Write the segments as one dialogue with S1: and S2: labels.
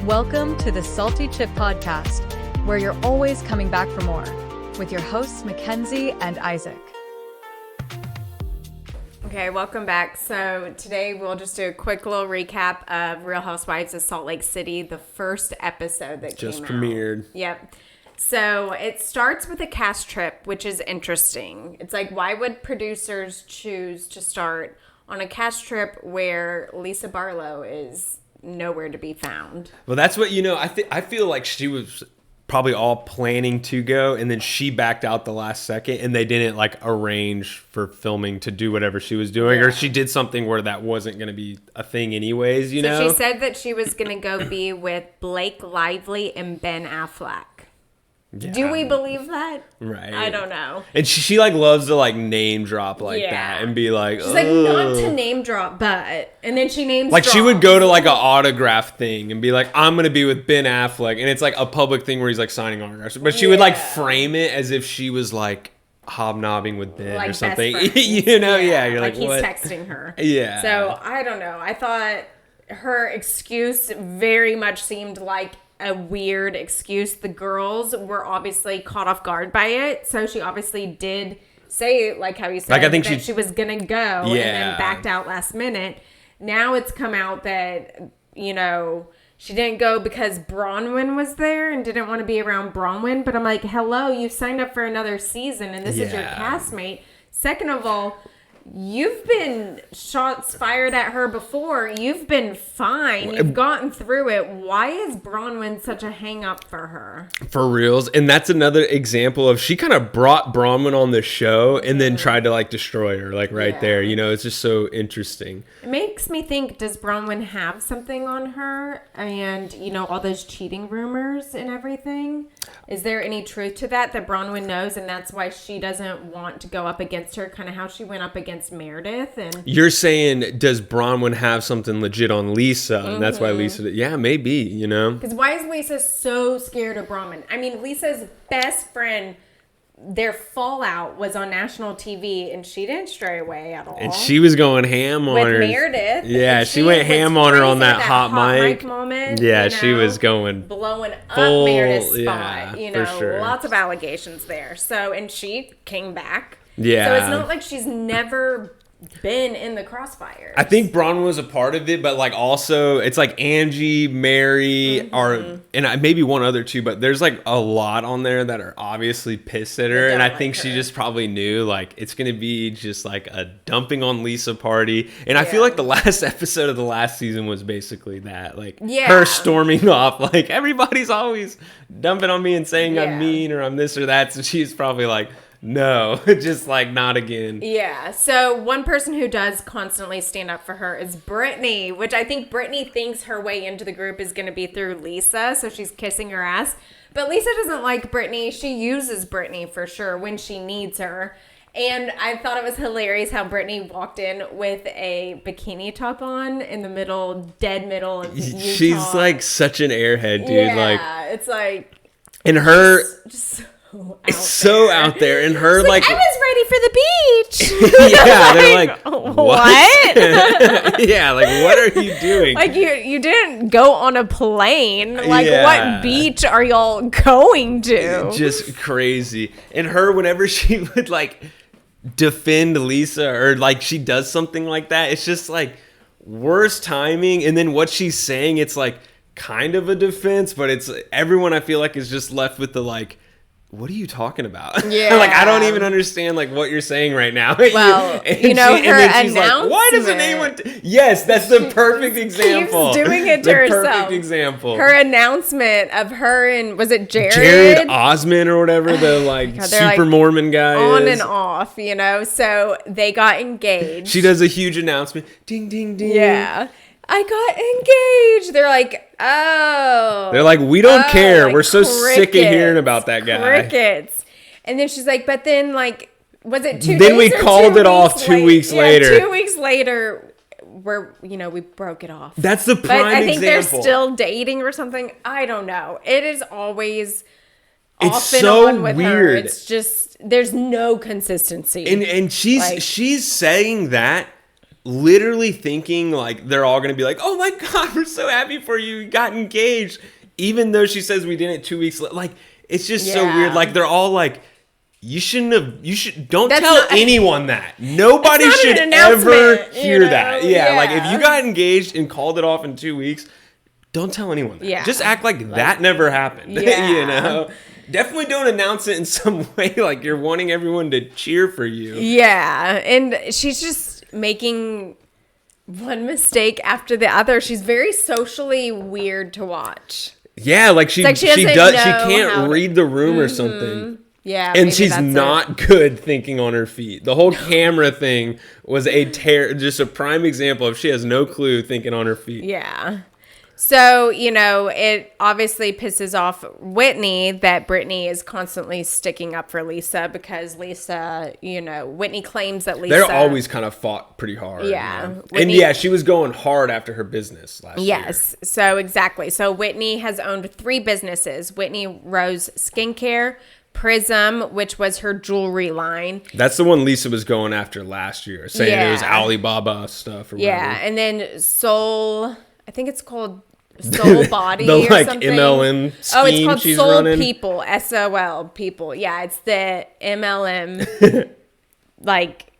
S1: Welcome to the Salty Chip Podcast, where you're always coming back for more, with your hosts Mackenzie and Isaac.
S2: Okay, welcome back. So today we'll just do a quick little recap of Real Housewives of Salt Lake City, the first episode that
S3: just
S2: came
S3: premiered.
S2: out. Yep. So it starts with a cast trip, which is interesting. It's like, why would producers choose to start on a cast trip where Lisa Barlow is nowhere to be found?
S3: Well, that's what, I feel like she was probably all planning to go, and then she backed out the last second, and they didn't arrange for filming to do whatever she was doing, or she did something where that wasn't going to be a thing anyways, you know?
S2: So she said that she was going to go be with Blake Lively and Ben Affleck. Yeah. Do we believe that?
S3: Right.
S2: I don't know.
S3: And she loves to name drop that and be like,
S2: she's like, not to name drop, but, and then she names drops.
S3: She would go to an autograph thing and be like, I'm going to be with Ben Affleck. And it's a public thing where he's signing autographs. But she would frame it as if she was hobnobbing with Ben or something. You're like
S2: he's
S3: what?
S2: Texting her.
S3: Yeah.
S2: So I don't know. I thought her excuse very much seemed like a weird excuse. The girls were obviously caught off guard by it, so she obviously did say, how you said,
S3: I think
S2: that she was gonna go and then backed out last minute. Now it's come out that she didn't go because Bronwyn was there and didn't want to be around Bronwyn. But I'm like, hello, you signed up for another season and this is your castmate. Second of all, you've been shots fired at her before. You've been fine. You've gotten through it. Why is Bronwyn such a hang up for her?
S3: For reals. And that's another example of she kind of brought Bronwyn on the show and then tried to destroy her there. It's just so interesting.
S2: It makes me think, does Bronwyn have something on her? And, all those cheating rumors and everything? Is there any truth to that Bronwyn knows, and that's why she doesn't want to go up against her, kind of how she went up against Meredith? And
S3: you're saying, does Bronwyn have something legit on Lisa? And that's why Lisa, maybe, Because
S2: why is Lisa so scared of Bronwyn? I mean, Lisa's best friend, their fallout was on national TV, and she didn't stray away at all.
S3: And she was going ham on her.
S2: With Meredith.
S3: Yeah, she went ham on her on that hot mic
S2: moment.
S3: Yeah, she was going
S2: blowing up Meredith's spot.
S3: For sure.
S2: Lots of allegations there. So, and she came back.
S3: Yeah.
S2: So it's not like she's never been in the crossfire.
S3: I think Bronwyn was a part of it, but also it's Angie, Mary, and maybe one other too, but there's a lot on there that are obviously pissed at her, and I think she just probably knew it's gonna be just a dumping on Lisa party. And I feel like the last episode of the last season was basically that, her storming off, everybody's always dumping on me and saying I'm mean or I'm this or that, so she's probably no, just not again.
S2: Yeah. So one person who does constantly stand up for her is Brittany, which I think Brittany thinks her way into the group is going to be through Lisa. So she's kissing her ass. But Lisa doesn't like Brittany. She uses Brittany for sure when she needs her. And I thought it was hilarious how Brittany walked in with a bikini top on in the dead middle of Utah.
S3: She's such an airhead, dude.
S2: Yeah, it's
S3: and her...
S2: Just
S3: it's so out there, and her
S2: I was ready for the beach.
S3: Yeah, they're what? Yeah, what are you doing?
S2: You didn't go on a plane. What beach are y'all going to?
S3: Just crazy. And her, whenever she would defend Lisa or she does something like that, it's just worst timing. And then what she's saying, it's kind of a defense, but it's everyone I feel is just left with the what are you talking about?
S2: Yeah.
S3: I don't even understand what you're saying right now.
S2: Well, her announcement.
S3: Why doesn't anyone? Yes, that's the perfect example.
S2: Keeps doing it to herself.
S3: Perfect example.
S2: Her announcement of her and was it Jared?
S3: Jared Osman or whatever, the super Mormon guy.
S2: On and off, So they got engaged.
S3: She does a huge announcement. Ding ding ding.
S2: Yeah. I got engaged. They're oh.
S3: They're we don't care. We're so sick of hearing about that guy.
S2: Crickets. And then she's but then was it 2 days?
S3: Then we called it off 2 weeks later.
S2: 2 weeks later, we broke it off.
S3: That's the prime example.
S2: But I think they're still dating or something. I don't know. It is always off and on with her. It's just, there's no consistency.
S3: And she's saying that literally thinking like they're all going to be like, oh my God, we're so happy for you. You got engaged. Even though she says we didn't 2 weeks. Like, it's just so weird. Like, they're all like, don't tell anyone that. Nobody should ever hear that. Yeah, like if you got engaged and called it off in 2 weeks, don't tell anyone that. Just act like that never happened. You know? Definitely don't announce it in some way like you're wanting everyone to cheer for you. Yeah,
S2: and she's just making one mistake after the other. She's very socially weird to watch.
S3: Yeah, like she can't read the room or something.
S2: Yeah,
S3: and she's not good thinking on her feet. The whole camera thing was just a prime example of she has no clue thinking on her feet.
S2: Yeah. So, you know, it obviously pisses off Whitney that Brittany is constantly sticking up for Lisa because Lisa, you know, Whitney claims that Lisa...
S3: They're always kind of fought pretty hard.
S2: Yeah.
S3: You know? Whitney, and she was going hard after her business last year.
S2: Yes. So, exactly. So, Whitney has owned 3 businesses. Whitney Rose Skincare, Prism, which was her jewelry line.
S3: That's the one Lisa was going after last year, saying it was Alibaba stuff or whatever.
S2: Yeah. And then Soul... I think it's called Soul Body or something.
S3: MLM scheme
S2: it's called
S3: she's
S2: Soul
S3: running.
S2: People, SOL People. Yeah, it's the MLM, like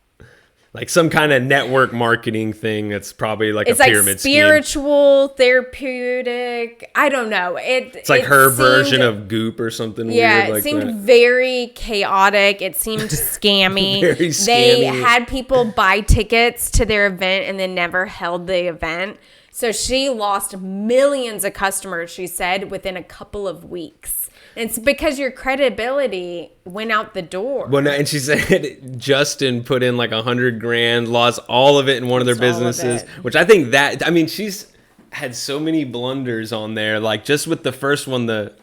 S3: some kind of network marketing thing that's probably like a pyramid scheme.
S2: It's like spiritual, therapeutic. I don't know.
S3: It's like her version of Goop or something weird like that.
S2: Yeah, it seemed very chaotic. It seemed scammy.
S3: Very scammy.
S2: They had people buy tickets to their event and then never held the event. So she lost millions of customers, she said, within a couple of weeks. And it's because your credibility went out the door.
S3: Well, and she said Justin put in like $100,000, lost all of it in one of their businesses, which I think she's had so many blunders on there. Like just with the first one, the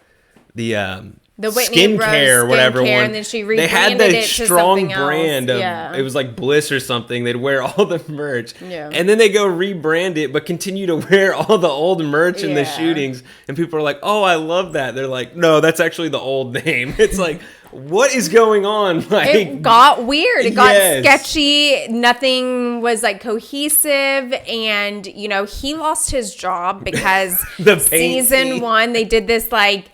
S2: Whitney
S3: skincare or whatever one.
S2: And then she rebranded
S3: they had the
S2: it to
S3: strong
S2: something
S3: brand
S2: else.
S3: of it was like Bliss or something. They'd wear all the merch.
S2: Yeah.
S3: And then they go rebrand it but continue to wear all the old merch in the shootings, and people are like, "Oh, I love that." They're like, "No, that's actually the old name." It's like, what is going on? Like,
S2: it got weird. It got sketchy. Nothing was like cohesive. And, you know, he lost his job because season 1, they did this like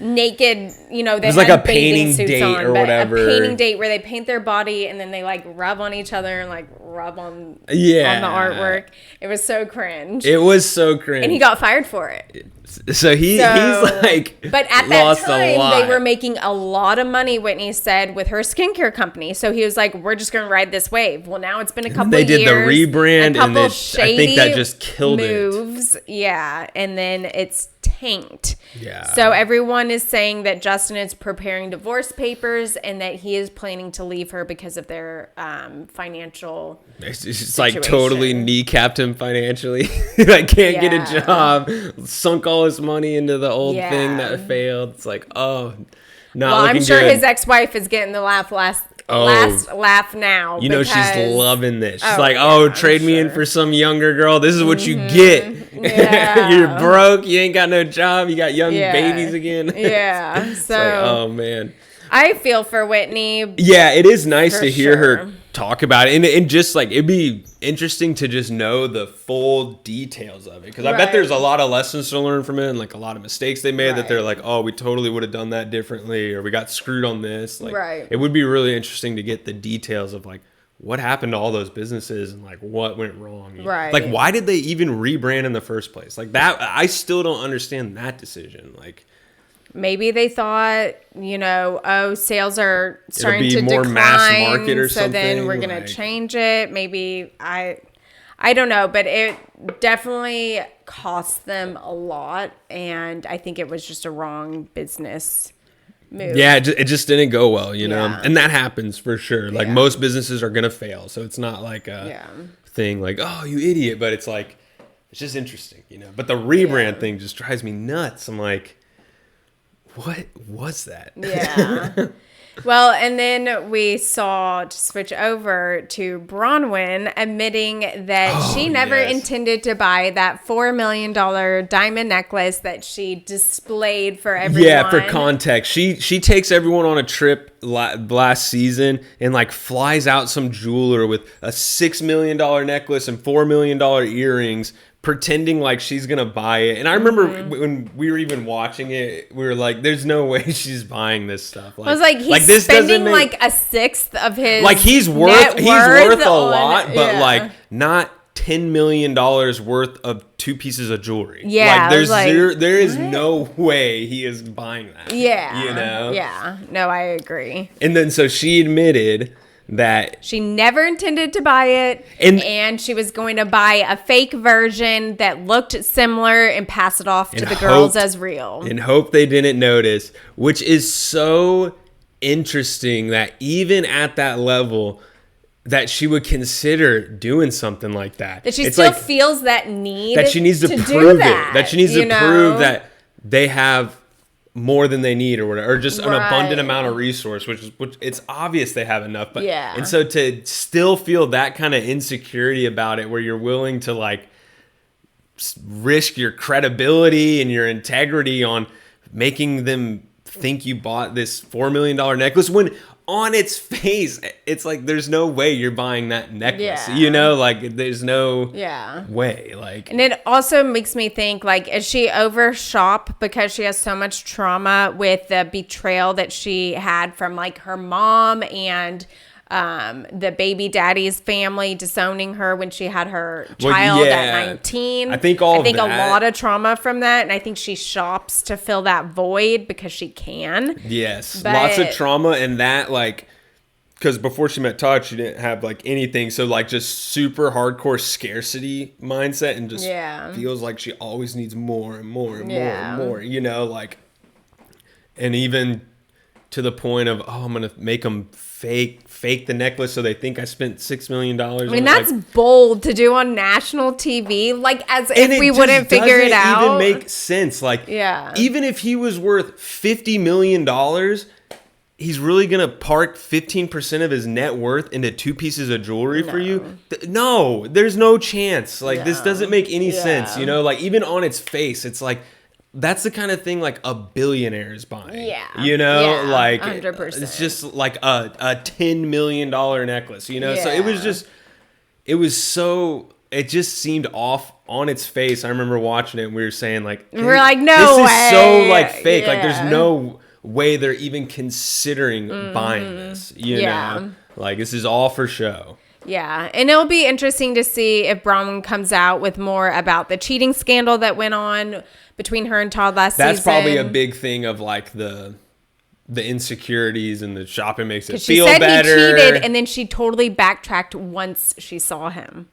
S2: naked, you know, they had
S3: like a
S2: bathing
S3: painting
S2: suits
S3: date
S2: on,
S3: or whatever.
S2: A painting date where they paint their body and then they like rub on each other and like rub on the artwork. It was so cringe.
S3: It was so cringe.
S2: And he got fired for it.
S3: So he's like,
S2: but at that time they were making a lot of money, Whitney said, with her skincare company. So he was like, we're just going to ride this wave. Well, now it's been a couple of years. They did the rebrand and I
S3: think that just killed
S2: moves. Yeah. And then it's tanked.
S3: Yeah.
S2: So everyone is saying that Justin is preparing divorce papers and that he is planning to leave her because of their financial
S3: It's like totally kneecapped him financially. Like can't get a job, sunk all his money into the old thing that failed. It's like, oh, not looking
S2: I'm sure
S3: good.
S2: his ex-wife is getting the last laugh now.
S3: You know, she's loving this. She's trade me in for some younger girl. This is what you get.
S2: Yeah.
S3: You're broke. You ain't got no job. You got young babies again.
S2: Yeah. So,
S3: oh man.
S2: I feel for Whitney.
S3: Yeah, it is nice to hear her talk about it. And just like, it'd be interesting to just know the full details of it. Because I bet there's a lot of lessons to learn from it and like a lot of mistakes they made that they're like, oh, we totally would have done that differently, or we got screwed on this. Like, it would be really interesting to get the details of like, what happened to all those businesses and like what went wrong.
S2: Right.
S3: Like, why did they even rebrand in the first place? Like that, I still don't understand that decision. Like,
S2: maybe they thought, you know, sales are starting to
S3: more
S2: decline,
S3: mass market or
S2: so then we're going to change it. Maybe I don't know, but it definitely cost them a lot, and I think it was just a wrong business move.
S3: Yeah, it just didn't go well, you know, and that happens for sure. Like most businesses are going to fail, so it's not like a thing like, oh, you idiot, but it's like, it's just interesting, you know. But the rebrand thing just drives me nuts. I'm like, what was that?
S2: Yeah. Well, and then we saw, to switch over to Bronwyn, admitting that she never intended to buy that $4 million diamond necklace that she displayed for everyone.
S3: Yeah, for context, she takes everyone on a trip last season and like flies out some jeweler with a $6 million necklace and $4 million earrings, pretending like she's gonna buy it. And I remember when we were even watching it, we were like, "There's no way she's buying this stuff." Like,
S2: I was like, he's
S3: this
S2: spending like a sixth of his
S3: like he's worth a lot, but
S2: yeah.
S3: like not $10 million worth of 2 pieces of jewelry.
S2: Yeah,
S3: there is no way he is buying that.
S2: Yeah,
S3: you know.
S2: Yeah, no, I agree.
S3: And then so she admitted that
S2: she never intended to buy it, and she was going to buy a fake version that looked similar and pass it off to the girls as real.
S3: And hope they didn't notice, which is so interesting that even at that level that she would consider doing something like that.
S2: That she still feels that need
S3: that she needs to prove it. That she needs to prove that they have more than they need or whatever, or just an abundant amount of resource, which it's obvious they have enough. But and so to still feel that kind of insecurity about it, where you're willing to like risk your credibility and your integrity on making them think you bought this $4 million necklace, when on its face it's like there's no way you're buying that necklace. You know, like there's no way. Like,
S2: and it also makes me think, like, is she overshop because she has so much trauma with the betrayal that she had from like her mom and the baby daddy's family disowning her when she had her child at 19.
S3: I think a
S2: lot of trauma from that, and I think she shops to fill that void because she can.
S3: Yes, lots of trauma, and that, like, because before she met Todd, she didn't have like anything, so like just super hardcore scarcity mindset, and just feels like she always needs more and more and more and more. You know, like, and even to the point of, oh, I'm gonna make them fake the necklace so they think I spent $6 million. I
S2: mean, that's bold to do on national TV, like as if we wouldn't figure it out.
S3: It doesn't even make sense. Like, even if he was worth $50 million, he's really gonna park 15% of his net worth into 2 pieces of jewelry for you? No, there's no chance. Like, this doesn't make any sense. You know, like, even on its face, it's like, that's the kind of thing like a billionaire is buying. You know, like 100%. It's just like a $10 million necklace, you know? So it just seemed off on its face. I remember watching it and we were saying like,
S2: we're like, no way.
S3: This is so like fake. Like, there's no way they're even considering buying this, you know? Like, this is all for show.
S2: Yeah, and it'll be interesting to see if Bronwyn comes out with more about the cheating scandal that went on between her and Todd last season.
S3: That's probably a big thing of like the insecurities, and the shopping makes it feel better.
S2: She said he cheated, and then she totally backtracked once she saw him.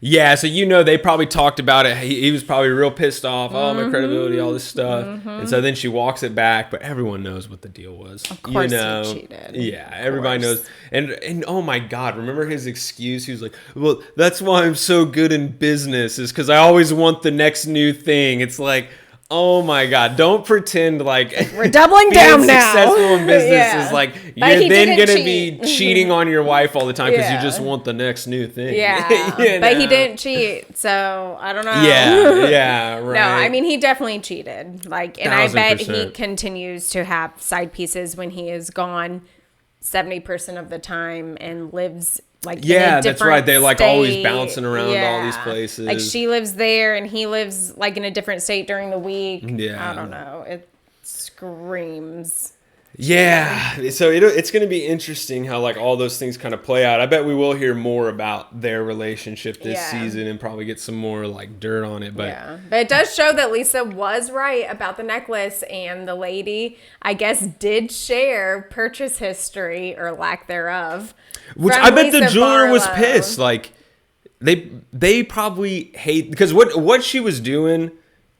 S3: Yeah, so you know they probably talked about it. He was probably real pissed off. Oh, my credibility, all this stuff. And so then she walks it back, but everyone knows what the deal was.
S2: Of course, he cheated.
S3: Yeah, everybody knows. And oh my God, remember his excuse? He was like, "Well, that's why I'm so good in business, is because I always want the next new thing." It's like, oh my God, don't pretend like
S2: we're doubling down now.
S3: Successful in business is like, you're then going to be cheating on your wife all the time because you just want the next new thing.
S2: Yeah, you know? But he didn't cheat, so I don't know.
S3: Yeah, right.
S2: No, I mean, he definitely cheated. Like, and 1,000%. I bet he continues to have side pieces when he is gone 70% of the time and lives like in a
S3: that's right. They're like
S2: state.
S3: Always bouncing around all these places.
S2: Like, she lives there and he lives like in a different state during the week.
S3: Yeah,
S2: I don't know. It screams.
S3: Yeah, so it's going to be interesting how like all those things kind of play out. I bet we will hear more about their relationship this season and probably get some more like dirt on it. But
S2: it does show that Lisa was right about the necklace, and the lady, I guess, did share purchase history or lack thereof.
S3: Which I bet the jeweler was pissed. Like, they probably hate, because what she was doing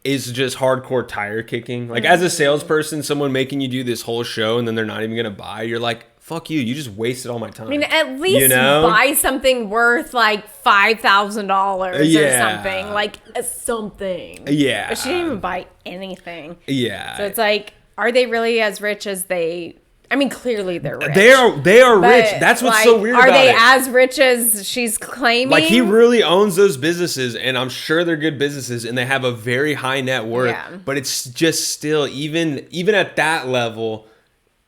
S3: is just hardcore tire kicking. Like, as a salesperson, someone making you do this whole show and then they're not even gonna buy, you're like, fuck you, you just wasted all my time.
S2: I mean, at least buy something worth like $5,000 or something. Like, something.
S3: Yeah.
S2: But she didn't even buy anything.
S3: Yeah.
S2: So it's like, are they really as rich as they I mean, clearly they're rich.
S3: They are rich. That's what's so weird about it.
S2: Are they as rich as she's claiming?
S3: Like, he really owns those businesses, and I'm sure they're good businesses, and they have a very high net worth.
S2: Yeah.
S3: But it's just still, even at that level,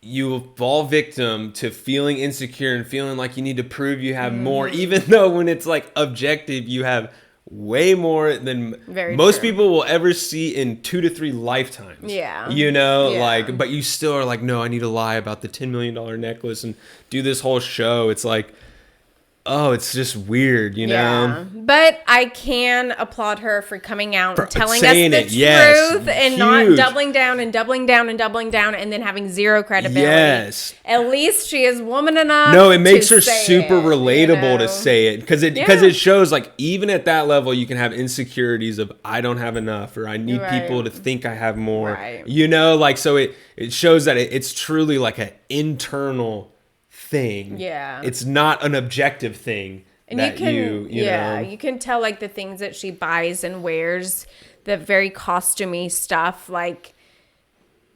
S3: you fall victim to feeling insecure and feeling like you need to prove you have more, even though when it's like objective, you have way more than most people will ever see in 2 to 3 lifetimes.
S2: Yeah.
S3: You know, like, but you still are like, no, I need to lie about the $10 million necklace and do this whole show. It's like, oh, it's just weird, you know?
S2: Yeah. But I can applaud her for coming out and telling us the truth and
S3: huge.
S2: Not doubling down and doubling down and doubling down and then having zero credibility.
S3: Yes.
S2: At least she is woman enough.
S3: No, it makes her
S2: say
S3: super
S2: it,
S3: relatable to say it because it shows like even at that level you can have insecurities of I don't have enough or I need people to think I have more.
S2: Right.
S3: You know, like so it shows that it's truly like an internal thing.
S2: Yeah.
S3: It's not an objective thing.
S2: And
S3: that you know.
S2: You can tell like the things that she buys and wears, the very costumey stuff, like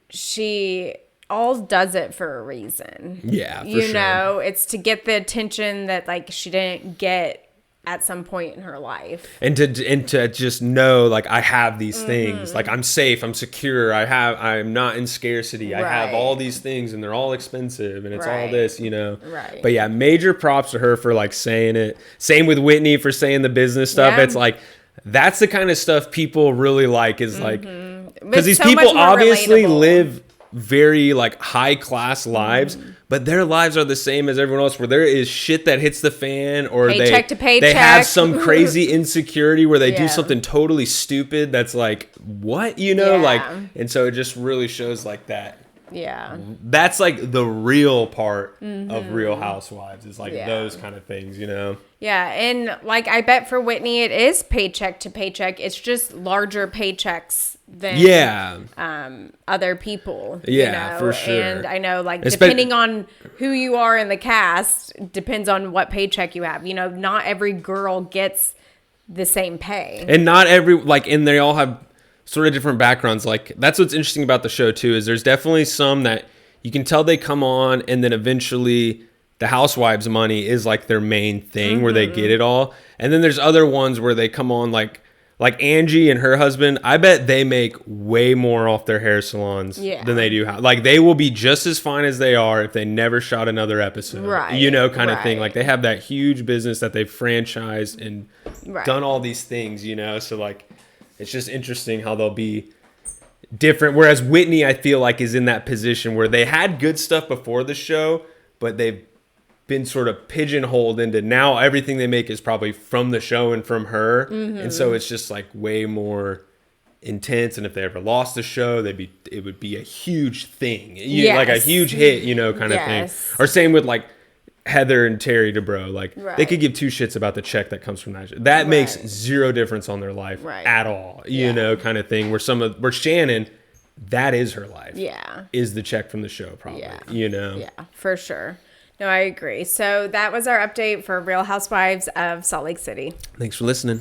S2: she all does it for a reason.
S3: Yeah, for
S2: you know, it's to get the attention that like she didn't get at some point in her life.
S3: And to just know like I have these things. Like I'm safe, I'm secure, I'm not in scarcity. I have all these things and they're all expensive and it's all this, you know.
S2: Right.
S3: But yeah, major props to her for like saying it. Same with Whitney for saying the business stuff.
S2: Yeah.
S3: It's like that's the kind of stuff people really like is like because these
S2: so
S3: people
S2: much more
S3: obviously
S2: relatable.
S3: live very like high class lives, but their lives are the same as everyone else where there is shit that hits the fan or
S2: paycheck to paycheck.
S3: they have some crazy insecurity where they do
S2: Yeah.
S3: something totally stupid that's like what, you know,
S2: Yeah.
S3: like, and so it just really shows like that.
S2: Yeah.
S3: That's like the real part of Real Housewives is like those kind of things, you know.
S2: Yeah, and like I bet for Whitney it is paycheck to paycheck. It's just larger paychecks than other people.
S3: Yeah,
S2: you know?
S3: for sure.
S2: And I know like depending on who you are in the cast, depends on what paycheck you have. You know, not every girl gets the same pay.
S3: And not every like and they all have sort of different backgrounds. Like that's what's interesting about the show too is there's definitely some that you can tell they come on and then eventually the housewives money is like their main thing where they get it all. And then there's other ones where they come on like Angie and her husband. I bet they make way more off their hair salons than they do. Like they will be just as fine as they are if they never shot another episode.
S2: Right.
S3: You know, kind of thing. Like they have that huge business that they've franchised and done all these things, you know? So like, it's just interesting how they'll be different. Whereas Whitney, I feel like, is in that position where they had good stuff before the show, but they've been sort of pigeonholed into now everything they make is probably from the show and from her. And so it's just like way more intense. And if they ever lost the show, it would be a huge thing. Like a huge hit, you know, kind of thing. Or same with like Heather and Terry Dubrow, like they could give two shits about the check that comes from that. That makes zero difference on their life at all, you know, kind of thing. Where Shannon, that is her life.
S2: Yeah,
S3: is the check from the show probably. You know.
S2: Yeah, for sure. No, I agree. So that was our update for Real Housewives of Salt Lake City.
S3: Thanks for listening.